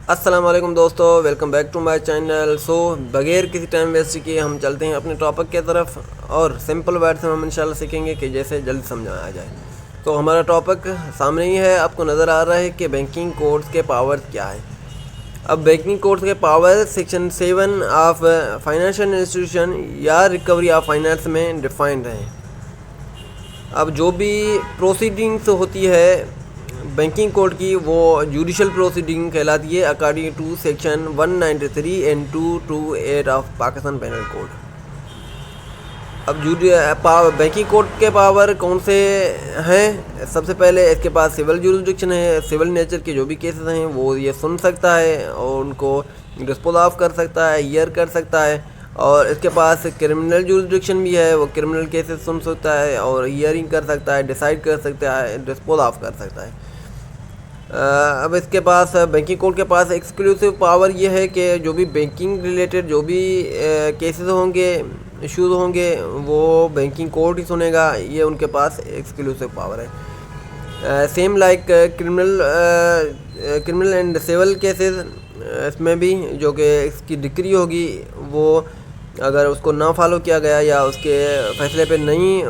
अस्सलाम वालेकुम दोस्तों, welcome back to my channel. बगैर किसी टाइम वेस्ट किए हम चलते हैं अपने टॉपिक की तरफ और सिंपल वर्ड से हम इंशाल्लाह सीखेंगे कि जैसे जल्द समझ आ जाए। तो हमारा टॉपिक सामने ही है, आपको नज़र आ रहा है कि बैंकिंग कोड्स के पावर क्या है। अब बैंकिंग कोड्स के power section 7 of financial institution या रिकवरी ऑफ फाइनेंस में डिफाइंड हैं। अब जो भी प्रोसीडिंग्स होती है बैंकिंग कोड की, वो जुडिशल प्रोसीडिंग कहलाती है according to section 193 and 228 of Pakistan penal code. अब बैंकिंग कोड के पावर कौन से हैं? सबसे पहले इसके पास सिविल जुरिस्डिक्शन है। सिविल नेचर के जो भी केसेस हैं वो ये सुन सकता है और उनको डिस्पोज ऑफ कर सकता है, हियर कर सकता है। और इसके पास क्रिमिनल जुरिस्डिक्शन भी है, वो क्रिमिनल केसेस सुन सकता है और हियरिंग कर सकता है, डिसाइड कर सकता है, डिस्पोज ऑफ कर सकता है। अब इसके पास बैंकिंग कोड के पास एक्सक्लूसिव पावर ये है कि जो भी बैंकिंग रिलेटेड जो भी केसेस होंगे, इश्यूज होंगे, वो बैंकिंग कोड ही सुनेगा। ये उनके पास एक्सक्लूसिव पावर है। Same like criminal and civil cases, इसमें भी जो कि इसकी डिक्री होगी, वो अगर उसको ना फॉलो किया गया या उसके फैसले पे नहीं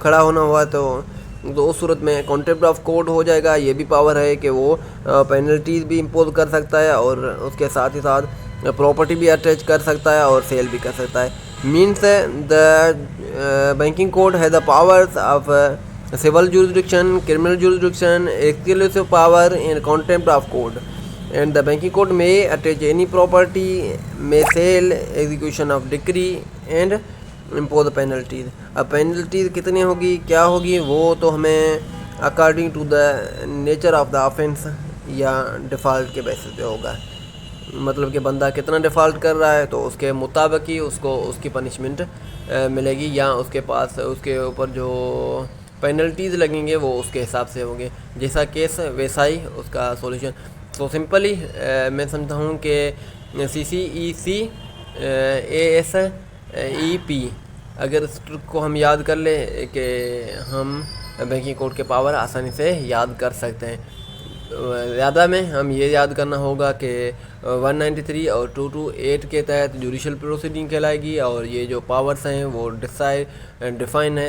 खड़ा होना हुआ तो उस सूरत में कॉन्टेम्प्ट ऑफ कोर्ट हो जाएगा। ये भी पावर है कि वो पेनल्टीज़ भी इम्पोज कर सकता है और उसके साथ ही साथ प्रॉपर्टी भी अटैच कर सकता है और सेल भी कर सकता है। मीन्स द बैंकिंग कोड है the powers of civil jurisdiction, criminal jurisdiction, exclusive power in contempt of court and the banking code may attach any property, may sell, execution of decree and impose penalties। अब penalties कितनी होगी, क्या होगी, वो तो हमें according to the nature of the offence या default के बेसिस पे होगा। मतलब कि बंदा कितना डिफ़ॉल्ट कर रहा है तो उसके मुताबिक ही उसको उसकी पनिशमेंट मिलेगी, या उसके पास उसके ऊपर जो पेनल्टीज़ लगेंगे वो उसके हिसाब से होंगे। जैसा केस वैसा ही उसका सॉल्यूशन। तो सिंपली मैं समझता हूँ कि CCEC ASEP, अगर इस ट्रिक को हम याद कर लें कि हम बैंकिंग कोड के पावर आसानी से याद कर सकते हैं। ज़्यादा में हम ये याद करना होगा कि 193 और 228 के तहत जुडिशल प्रोसीडिंग कहलाएगी और ये जो पावर्स हैं वो डिफाइन है।